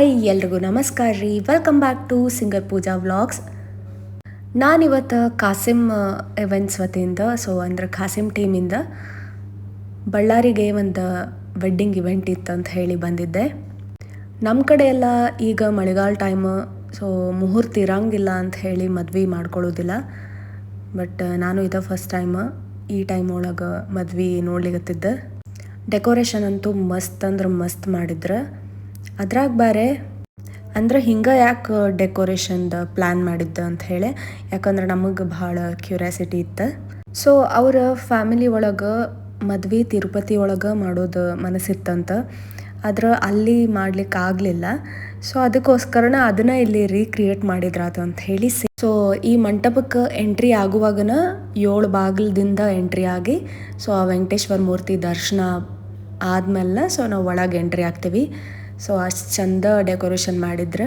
Hi ಎಲ್ರಿಗೂ ನಮಸ್ಕಾರ ರೀ. Welcome back to singer Pooja vlogs. ನಾನಿವತ್ತು ಕಾಸಿಮ್ ಇವೆಂಟ್ಸ್ ವತಿಯಿಂದ ಅಂದರೆ ಕಾಸಿಮ್ ಟೀಮಿಂದ ಬಳ್ಳಾರಿಗೆ ಒಂದು ವೆಡ್ಡಿಂಗ್ ಇವೆಂಟ್ ಇತ್ತು ಅಂತ ಹೇಳಿ ಬಂದಿದ್ದೆ. ನಮ್ಮ ಕಡೆ ಎಲ್ಲ ಈಗ ಮಳೆಗಾಲ ಟೈಮ್, ಮುಹೂರ್ತ ಇರಂಗಿಲ್ಲ ಅಂತ ಹೇಳಿ ಮದ್ವೆ ಮಾಡ್ಕೊಳ್ಳೋದಿಲ್ಲ. ಬಟ್ ನಾನು ಇದು ಫಸ್ಟ್ ಟೈಮ್ ಈ ಟೈಮ್ ಒಳಗೆ ಮದ್ವೆ ನೋಡ್ಲಿಕತ್ತಿದ್ದೆ. ಡೆಕೋರೇಷನ್ ಅಂತೂ ಮಸ್ತ್ ಅಂದ್ರೆ ಮಸ್ತ್ ಮಾಡಿದ್ರೆ. ಅದ್ರಾಗ ಬೇರೆ ಅಂದ್ರೆ ಹಿಂಗೆ ಯಾಕೆ ಡೆಕೋರೇಷನ್ದು ಪ್ಲ್ಯಾನ್ ಮಾಡಿದ್ದೆ ಅಂತ ಹೇಳಿ, ಯಾಕಂದ್ರೆ ನಮಗೆ ಭಾಳ ಕ್ಯೂರಿಯಾಸಿಟಿ ಇತ್ತು. ಅವರ ಫ್ಯಾಮಿಲಿ ಒಳಗೆ ಮದ್ವೆ ತಿರುಪತಿ ಒಳಗೆ ಮಾಡೋದು ಮನಸ್ಸಿತ್ತಂತ, ಆದ್ರೆ ಅಲ್ಲಿ ಮಾಡ್ಲಿಕ್ಕೆ ಆಗಲಿಲ್ಲ. ಅದಕ್ಕೋಸ್ಕರನ ಅದನ್ನು ಇಲ್ಲಿ ರೀಕ್ರಿಯೇಟ್ ಮಾಡಿದ್ರಾತು ಅಂತ ಹೇಳಿ ಈ ಮಂಟಪಕ್ಕೆ ಎಂಟ್ರಿ ಆಗುವಾಗನ 7 ಬಾಗಿಲದಿಂದ ಎಂಟ್ರಿ ಆಗಿ ಆ ವೆಂಕಟೇಶ್ವರ ಮೂರ್ತಿ ದರ್ಶನ ಆದಮೇಲೆ ನಾವು ಒಳಗೆ ಎಂಟ್ರಿ ಆಗ್ತೀವಿ. ಅಷ್ಟು ಚಂದ ಡೆಕೋರೇಷನ್ ಮಾಡಿದ್ರೆ.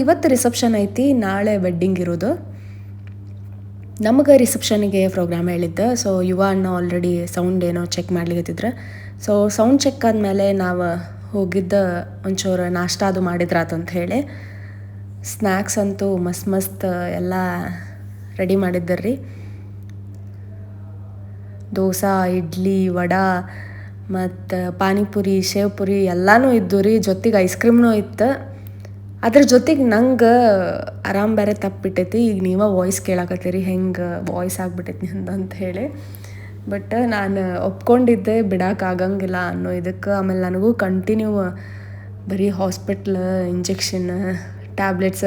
ಇವತ್ತು ರಿಸೆಪ್ಷನ್ ಐತಿ, ನಾಳೆ ವೆಡ್ಡಿಂಗ್ ಇರೋದು. ನಮಗೆ ರಿಸೆಪ್ಷನಿಗೆ ಪ್ರೋಗ್ರಾಮ್ ಹೇಳಿದ್ದೆ. ಯುವ ಅಣ್ಣ ಆಲ್ರೆಡಿ ಸೌಂಡ್ ಏನೋ ಚೆಕ್ ಮಾಡ್ಲಿಕತ್ತಿದ್ರೆ. ಸೌಂಡ್ ಚೆಕ್ ಆದಮೇಲೆ ನಾವು ಹೋಗಿದ್ದ ಒಂಚೂರು ನಾಷ್ಟ ಅದು ಮಾಡಿದ್ರಾತು ಅಂತ ಹೇಳಿ. ಸ್ನ್ಯಾಕ್ಸ್ ಅಂತೂ ಮಸ್ತ್ ಎಲ್ಲ ರೆಡಿ ಮಾಡಿದ್ದರ್ರಿ. ದೋಸೆ, ಇಡ್ಲಿ, ವಡೆ ಮತ್ತು ಪಾನಿಪುರಿ, ಶೇವ್ ಪುರಿ ಎಲ್ಲನೂ ಇದ್ದು ರೀ. ಜೊತೆಗೆ ಐಸ್ ಕ್ರೀಮ್ನೂ ಇತ್ತು. ಅದ್ರ ಜೊತೆಗೆ ನಂಗೆ ಆರಾಮ್ ಬೇರೆ ತಪ್ಪಿಬಿಟ್ಟೈತಿ. ಈಗ ನೀವೇ ವಾಯ್ಸ್ ಕೇಳಾಕತ್ತೀರಿ ಹೆಂಗೆ ವಾಯ್ಸ್ ಆಗಿಬಿಟ್ಟೈತಿ ಅಂತ ಹೇಳಿ. ಬಟ್ ನಾನು ಒಪ್ಕೊಂಡಿದ್ದೆ ಬಿಡೋಕ್ಕಾಗಂಗಿಲ್ಲ ಅನ್ನೋ ಇದಕ್ಕೆ. ಆಮೇಲೆ ನನಗೂ ಕಂಟಿನ್ಯೂ ಬರೀ ಹಾಸ್ಪಿಟ್ಲ್, ಇಂಜೆಕ್ಷನ್, ಟ್ಯಾಬ್ಲೆಟ್ಸ್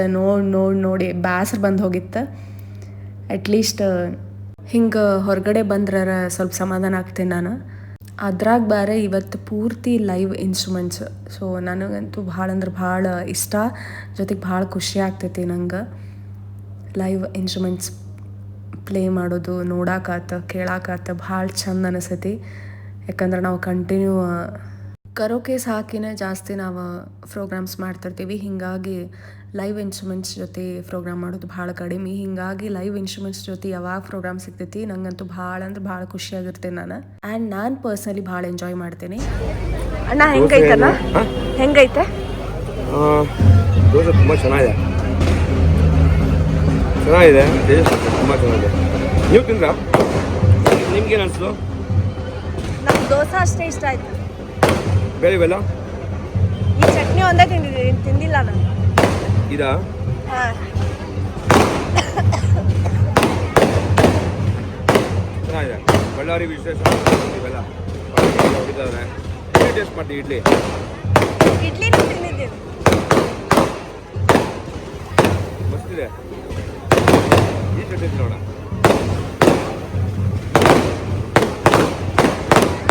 ನೋಡಿ ಬೇಸರ ಬಂದು ಹೋಗಿತ್ತು. ಅಟ್ಲೀಸ್ಟ್ ಹಿಂಗೆ ಹೊರಗಡೆ ಬಂದ್ರೆ ಸ್ವಲ್ಪ ಸಮಾಧಾನ ಆಗ್ತೀನಿ ನಾನು. ಅದ್ರಾಗ ಬೇರೆ ಇವತ್ತು ಪೂರ್ತಿ ಲೈವ್ ಇನ್ಸ್ಟ್ರೂಮೆಂಟ್ಸ್. ನನಗಂತೂ ಭಾಳ ಅಂದ್ರೆ ಭಾಳ ಇಷ್ಟ. ಜೊತೆಗೆ ಭಾಳ ಖುಷಿ ಆಗ್ತೈತಿ ನಂಗೆ ಲೈವ್ ಇನ್ಸ್ಟ್ರೂಮೆಂಟ್ಸ್ ಪ್ಲೇ ಮಾಡೋದು. ನೋಡೋಕ್ಕಾತ, ಕೇಳೋಕ್ಕಾತ ಭಾಳ ಚಂದ ಅನಿಸ್ತೈತಿ. ಯಾಕಂದ್ರೆ ನಾವು ಕಂಟಿನ್ಯೂ ಕರೋಕೇಸ್ ಹಾಕಿನೇ ಜಾಸ್ತಿ ನಾವು ಪ್ರೋಗ್ರಾಮ್ಸ್ ಮಾಡ್ತಿರ್ತೀವಿ. ಹೀಗಾಗಿ ಲೈವ್ ಇನ್ಸ್ಟ್ರೂಮೆಂಟ್ಸ್ ಜೊತೆ ಪ್ರೋಗ್ರಾಮ್ ಮಾಡೋದು ಭಾಳ ಕಡಿಮೆ. ಹೀಗಾಗಿ ಲೈವ್ ಇನ್ಸ್ಟ್ರೂಮೆಂಟ್ಸ್ ಜೊತೆ ಯಾವಾಗ ಪ್ರೋಗ್ರಾಮ್ ಸಿಗ್ತೈತಿ ನಂಗಂತೂ ಭಾಳ ಅಂದ್ರೆ ಭಾಳ ಖುಷಿಯಾಗಿರ್ತೇನೆ ನಾನು. ಆ್ಯಂಡ್ ನಾನು ಪರ್ಸ್ನಲಿ ಭಾಳ ಎಂಜಾಯ್ ಮಾಡ್ತೀನಿ. ಅಣ್ಣ ಹೆಂಗೈತಣ್ಣ? ಹೆಂಗೈತೆ? ದೋಸೆ ತುಂಬ ಚೆನ್ನಾಗಿದೆ, ತುಂಬ ಚೆನ್ನಾಗಿದೆ. ನೀವು ತಿಂದ್ರಾ? ನಿಮ್ಗೇನು ಅನಿಸ್ತು? ನಮ್ಗೆ ದೋಸೆ ಅಷ್ಟೇ ಇಷ್ಟ ಆಯ್ತು. ಬೇರೆ ಇವೆಲ್ಲ ಈ ಚಟ್ನಿ ಒಂದೇ ತಿಂದಿಲ್ಲ ನಾನು. ಇದಾ? ಹಾಂ, ಚೆನ್ನಾಗಿದೆ. ಬಳ್ಳಾರಿ ವಿಶೇಷ ಇವೆಲ್ಲ ಹೊಡಿತಾರೆ. ಟೇಸ್ಟ್ ಮಾಡ್ತೀವಿ. ಇಡ್ಲಿನೂ ತಿಂದಿದ್ದೀನಿ, ಮಸ್ತಿದೆ. ಈ ಚಟ್ನಿ ನೋಡ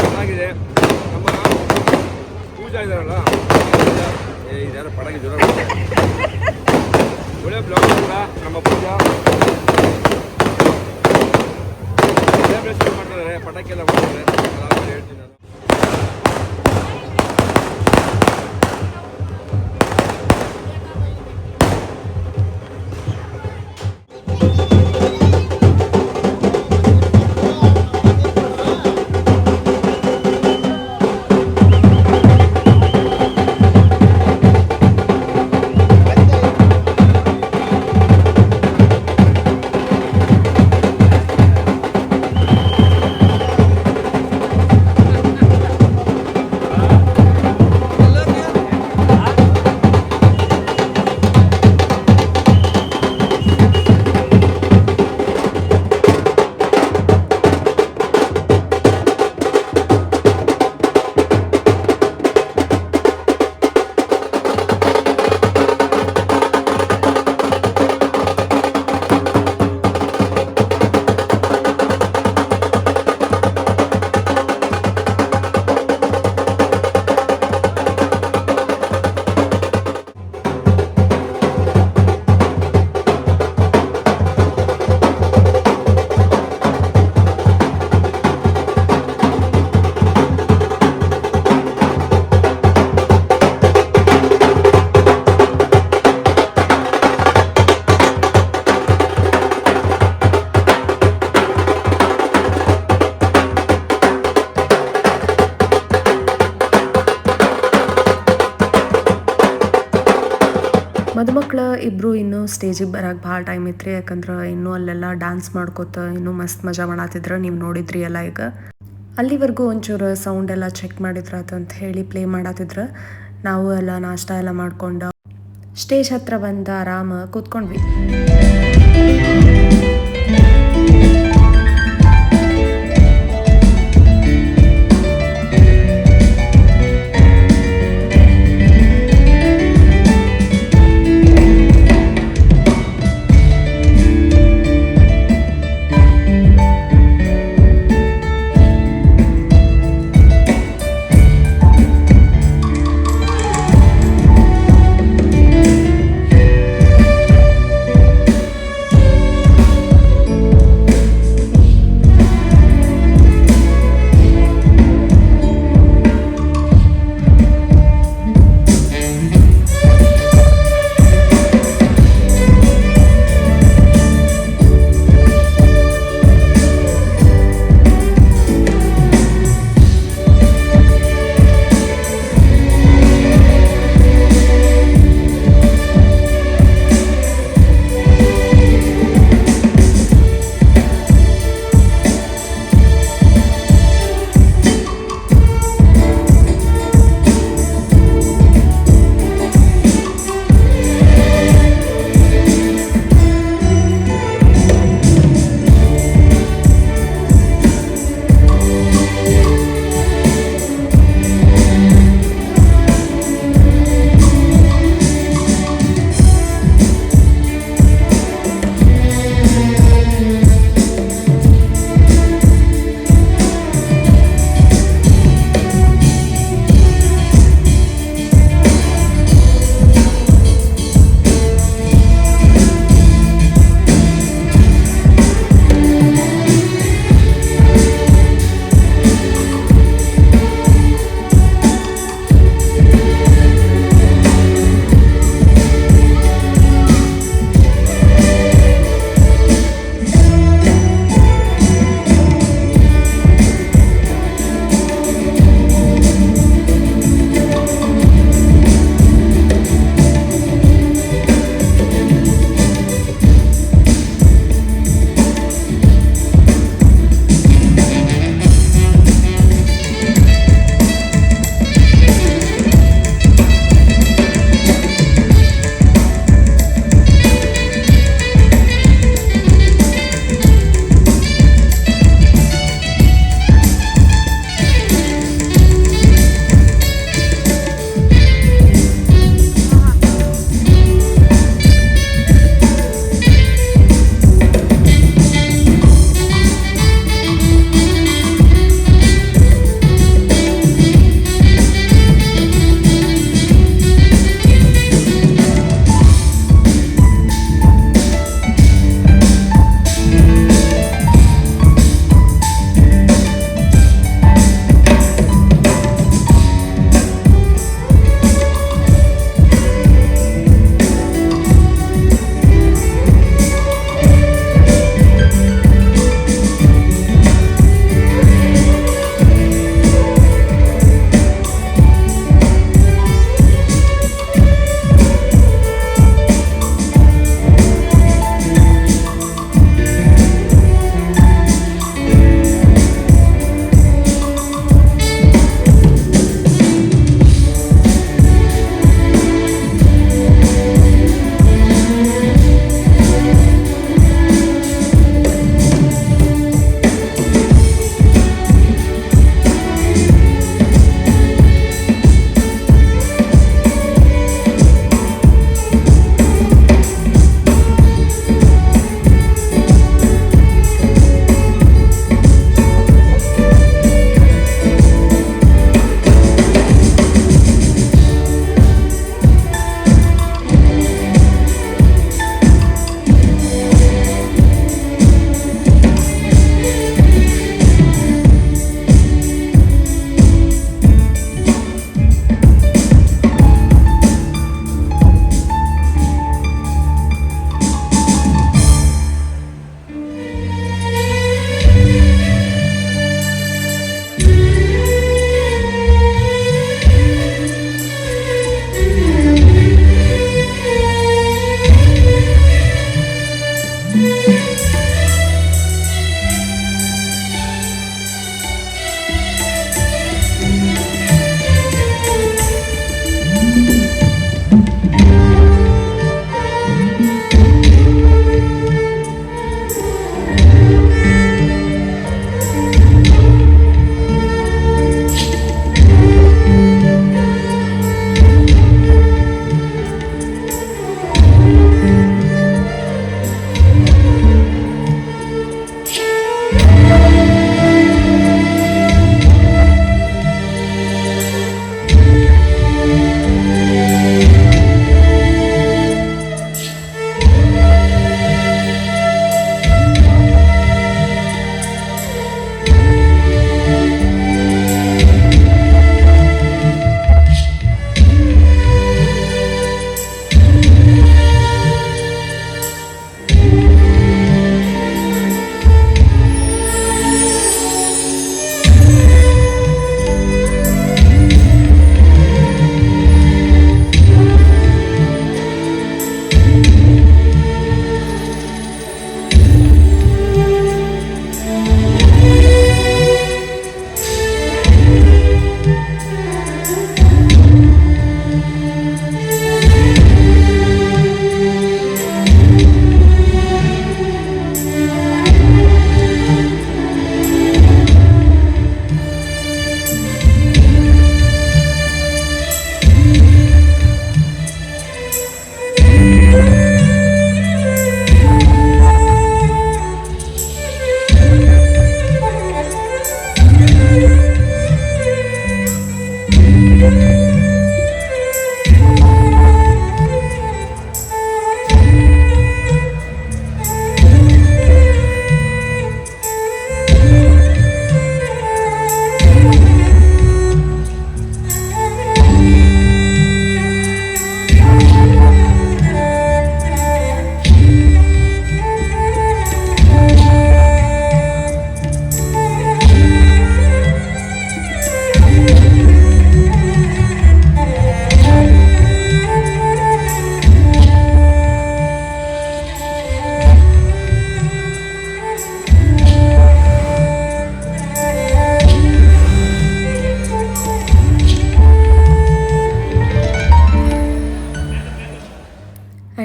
ಚೆನ್ನಾಗಿದೆ. ನಮ್ಮ ಪೂಜಾ ಇದ್ದಾರಲ್ಲ, ಇದ್ಯಾರು ಪಟಾಕಿ ಜೋರ ಒಳ್ಳೆ ಬ್ಲಾಗ್ ಕೂಡ ನಮ್ಮ ಪೂಜಾ ಸೆಲೆಬ್ರೇಷನ್ ಮಾಡ್ತಾರೆ, ಪಟಾಕಿ ಎಲ್ಲ ಮಾಡ್ತಾರೆ. ಹೇಳ್ತೀನಿ ನಾನು. ಮದುಮಕ್ಳು ಇಬ್ಬರು ಇನ್ನೂ ಸ್ಟೇಜಿಗೆ ಬರೋಕೆ ಭಾಳ ಟೈಮ್ ಇತ್ತು ರೀ, ಯಾಕಂದ್ರೆ ಇನ್ನೂ ಅಲ್ಲೆಲ್ಲ ಡ್ಯಾನ್ಸ್ ಮಾಡ್ಕೋತ ಇನ್ನೂ ಮಸ್ತ್ ಮಜಾ ಮಾಡತ್ತಿದ್ರು. ನೀವು ನೋಡಿದ್ರಿ ಎಲ್ಲ ಈಗ. ಅಲ್ಲಿವರೆಗೂ ಒಂಚೂರು ಸೌಂಡ್ ಎಲ್ಲ ಚೆಕ್ ಮಾಡಿದ್ರ ಅಂತ ಹೇಳಿ ಪ್ಲೇ ಮಾಡತ್ತಿದ್ರು. ನಾವು ಎಲ್ಲ ನಾಷ್ಟ ಎಲ್ಲ ಮಾಡ್ಕೊಂಡು ಸ್ಟೇಜ್ ಹತ್ರ ಬಂದು ಆರಾಮ ಕೂತ್ಕೊಂಡ್ವಿ.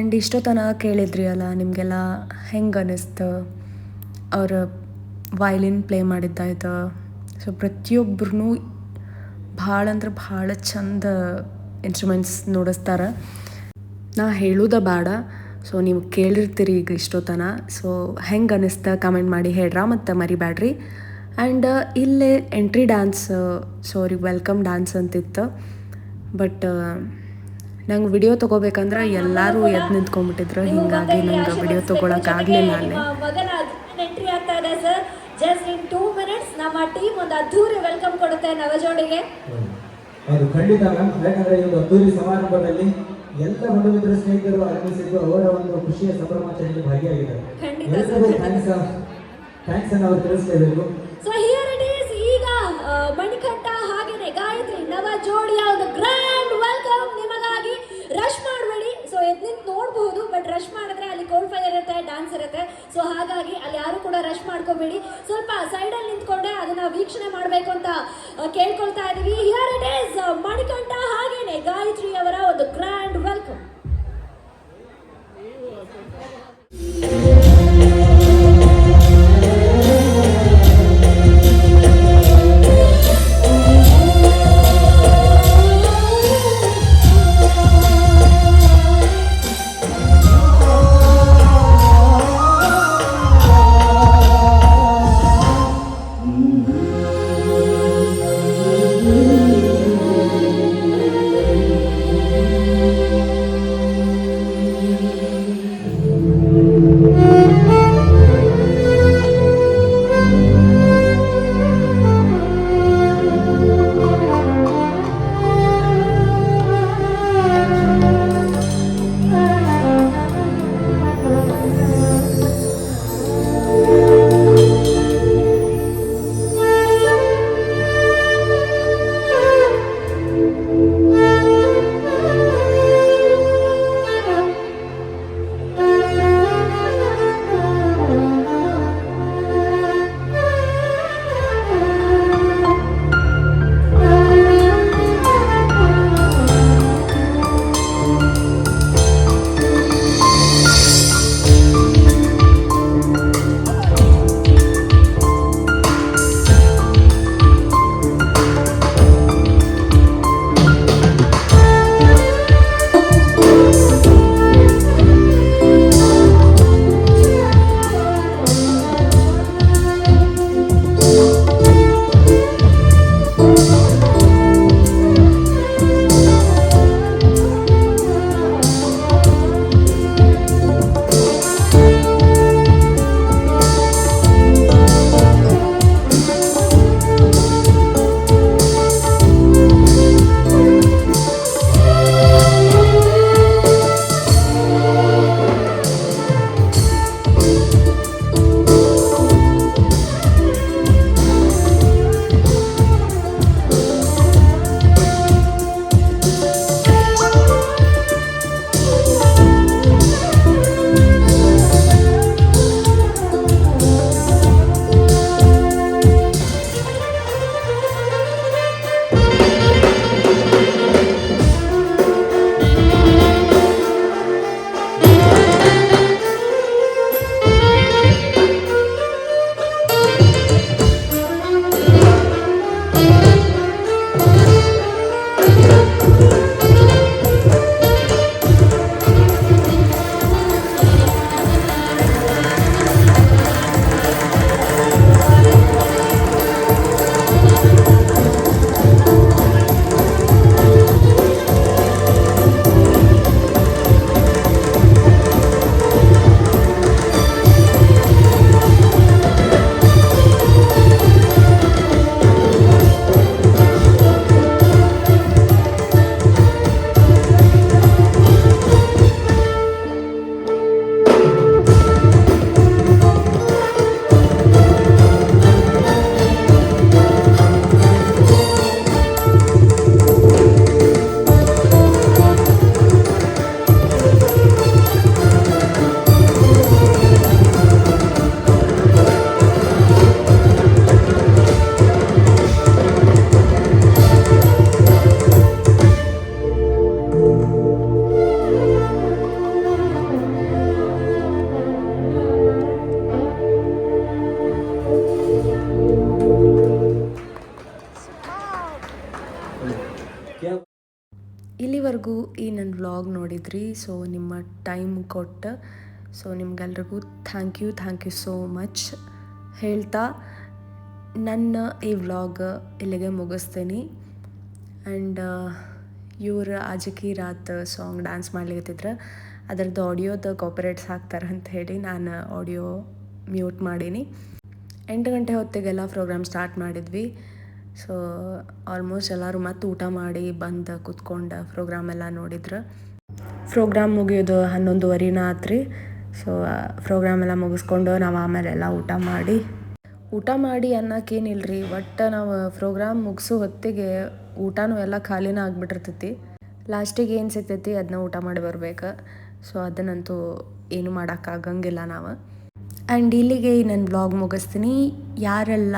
ಆ್ಯಂಡ್ ಇಷ್ಟೊತ್ತನ ಕೇಳಿದ್ರಿ ಅಲ್ಲ ನಿಮಗೆಲ್ಲ ಹೆಂಗೆ ಅನ್ನಿಸ್ತು ಅವ್ರ ವಯಲಿನ್ ಪ್ಲೇ ಮಾಡಿದ್ದಾಯ್ತು. ಸೊ ಪ್ರತಿಯೊಬ್ಬರೂ ಭಾಳ ಅಂದ್ರೆ ಭಾಳ ಚಂದ ಇನ್ಸ್ಟ್ರೂಮೆಂಟ್ಸ್ ನುಡಿಸ್ತಾರೆ. ನಾ ಹೇಳೋದ ಬೇಡ, ಸೊ ನೀವು ಕೇಳಿರ್ತೀರಿ ಈಗ ಇಷ್ಟೊತ್ತನ. ಸೊ ಹೆಂಗೆ ಅನ್ನಿಸ್ತಾ ಕಮೆಂಟ್ ಮಾಡಿ ಹೇಳ್ರ, ಮತ್ತು ಮರಿಬ್ಯಾಡ್ರಿ. ಆ್ಯಂಡ್ ಇಲ್ಲೇ entry dance, sorry welcome dance ಅಂತಿತ್ತು. ಬಟ್ ನಂಗೆ ವಿಡಿಯೋ ತೊಗೋಬೇಕಂದ್ರೆ ಎಲ್ಲರೂ ಎದ್ದು ನಿಂತ್ಕೊಂಡ್ಬಿಟ್ಟಿದ್ರು, ಹೀಗಾಗಿ ನಂಗೆ ವಿಡಿಯೋ ತೊಗೊಳಕ್ಕಾಗಲಿಲ್ಲ ಅಲ್ಲಿ. ಎಂಟ್ರಿ ಆಗ್ತಾ ಇದೆ ಸರ್. ಜಸ್ಟ್ ಇನ್ 2 ಮಿನಿಟ್ಸ್ ನಮ್ಮ ಟೀಮ್ ಒಂದು ಅದ್ಧೂರಿ ವೆಲ್ಕಮ್ ಕೊಡುತ್ತೆ ನವಜೋಡಿಗೆ. ಅದು ಖಂಡಿತ ಮ್ಯಾಮ್, ಯಾಕಂದ್ರೆ ಈ ಒಂದು ಅದ್ದೂರಿ ಸಮಾರಂಭದಲ್ಲಿ ಎಲ್ಲ ಬಂಧು ಮಿತ್ರ ಸ್ನೇಹಿತರು ಆಗಮಿಸಿದ್ದು ಅವರ ಒಂದು ಖುಷಿಯ ಸಂಭ್ರಮಾಚರಣೆಯಲ್ಲಿ ಭಾಗಿಯಾಗಿದ್ದಾರೆ. ಎಲ್ಲರೂ ಥ್ಯಾಂಕ್ಸ್ ಅನ್ನು ಅವರು ತಿಳಿಸಲೇಬೇಕು. So here it is. ಈಗ ಮಣಿಕಂಠ ಹಾಗೇನೆ ಗಾಯತ್ರಿ ನವ ಜೋಡಿಯ ಒಂದು ಗ್ರ್ಯಾಂಡ್ ವೆಲ್ಕಮ್ ನಿಮಗಾಗಿ. ರಶ್ ಮಾಡಬೇಡಿ. ಸೊ ಎದ್ದು ನಿಂತು ನೋಡಬಹುದು, ಬಟ್ ರಶ್ ಮಾಡಿದ್ರೆ ಅಲ್ಲಿ ಕೋಲ್ಡ್ ಫೈರ್ ಇರುತ್ತೆ, ಡ್ಯಾನ್ಸ್ ಇರುತ್ತೆ. ಸೊ ಹಾಗಾಗಿ ಅಲ್ಲಿ ಯಾರು ಕೂಡ ರಶ್ ಮಾಡ್ಕೋಬೇಡಿ. ಸ್ವಲ್ಪ ಸೈಡಲ್ಲಿ ನಿಂತ್ಕೊಂಡೆ ಅದನ್ನ ವೀಕ್ಷಣೆ ಮಾಡಬೇಕು ಅಂತ ಕೇಳ್ಕೊಳ್ತಾ ಇದೀವಿ. ಹಿಯರ್ ಇಟ್ ಈಸ್ ಮಣಿಕಂಠ ಹಾಗೇನೆ ಗಾಯತ್ರಿ ಅವರ ಒಂದು ಗ್ರ್ಯಾಂಡ್ ವೆಲ್ಕಮ್. ವ್ಲಾಗ್ ನೋಡಿದ್ರಿ. ಸೊ ನಿಮ್ಮ ಟೈಮ್ ಕೊಟ್ಟು ಸೊ ನಿಮ್ಗೆಲ್ರಿಗೂ ಥ್ಯಾಂಕ್ ಯು ಸೋ ಮಚ್ ಹೇಳ್ತಾ ನನ್ನ ಈ ವ್ಲಾಗ್ ಇಲ್ಲಿಗೆ ಮುಗಿಸ್ತೀನಿ. ಆ್ಯಂಡ್ ಇವ್ರು ಆಜಕಿ ರಾತ್ ಸಾಂಗ್ ಡ್ಯಾನ್ಸ್ ಮಾಡ್ಲಿಕತ್ತಿದ್ರೆ ಅದರದ್ದು ಆಡಿಯೋದ ಕಾಪಿರೈಟ್ಸ್ ಹಾಕ್ತಾರೆ ಅಂತ ಹೇಳಿ ನಾನು ಆಡಿಯೋ ಮ್ಯೂಟ್ ಮಾಡೀನಿ. 8 ಗಂಟೆ ಹೊತ್ತಿಗೆಲ್ಲ ಪ್ರೋಗ್ರಾಮ್ ಸ್ಟಾರ್ಟ್ ಮಾಡಿದ್ವಿ. ಸೊ ಆಲ್ಮೋಸ್ಟ್ ಎಲ್ಲರೂ ಮತ್ತೆ ಊಟ ಮಾಡಿ ಬಂದು ಕೂತ್ಕೊಂಡು ಪ್ರೋಗ್ರಾಮ್ ಎಲ್ಲ ನೋಡಿದ್ರು. ಪ್ರೋಗ್ರಾಮ್ ಮುಗಿಯೋದು 11:30 ಆತ್ರಿ. ಸೊ ಪ್ರೋಗ್ರಾಮ್ ಎಲ್ಲ ಮುಗಿಸ್ಕೊಂಡು ನಾವು ಆಮೇಲೆ ಎಲ್ಲ ಊಟ ಮಾಡಿ ಅನ್ನೋಕ್ಕೇನಿಲ್ರಿ, ಒಟ್ಟು ನಾವು ಪ್ರೋಗ್ರಾಮ್ ಮುಗಿಸೋ ಹೊತ್ತಿಗೆ ಊಟನೂ ಎಲ್ಲ ಖಾಲಿನ ಆಗಿಬಿಟ್ಟಿರ್ತೈತಿ. ಲಾಸ್ಟಿಗೆ ಏನು ಸಿಗ್ತೈತಿ ಅದನ್ನ ಊಟ ಮಾಡಿ ಬರ್ಬೇಕು. ಸೊ ಅದನ್ನಂತೂ ಏನು ಮಾಡೋಕ್ಕಾಗಂಗಿಲ್ಲ ನಾವು. ಆ್ಯಂಡ್ ಇಲ್ಲಿಗೆ ನನ್ನ ವ್ಲಾಗ್ ಮುಗಿಸ್ತೀನಿ. ಯಾರೆಲ್ಲ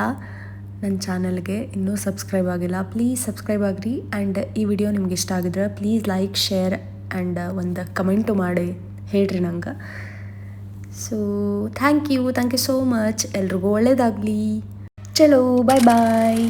ನನ್ನ ಚಾನಲ್ಗೆ ಇನ್ನೂ ಸಬ್ಸ್ಕ್ರೈಬ್ ಆಗಿಲ್ಲ ಪ್ಲೀಸ್ ಸಬ್ಸ್ಕ್ರೈಬ್ ಆಗಿರಿ. ಆ್ಯಂಡ್ ಈ ವಿಡಿಯೋ ನಿಮ್ಗೆ ಇಷ್ಟ ಆಗಿದ್ರೆ ಪ್ಲೀಸ್ ಲೈಕ್ ಶೇರ್ ಆ್ಯಂಡ್ ಒಂದು ಕಮೆಂಟು ಮಾಡಿ ಹೇಳ್ರಿ ನಂಗೆ. So thank you so much. ಎಲ್ರಿಗೂ ಒಳ್ಳೆಯದಾಗಲಿ. ಚಲೋ ಬಾಯ್.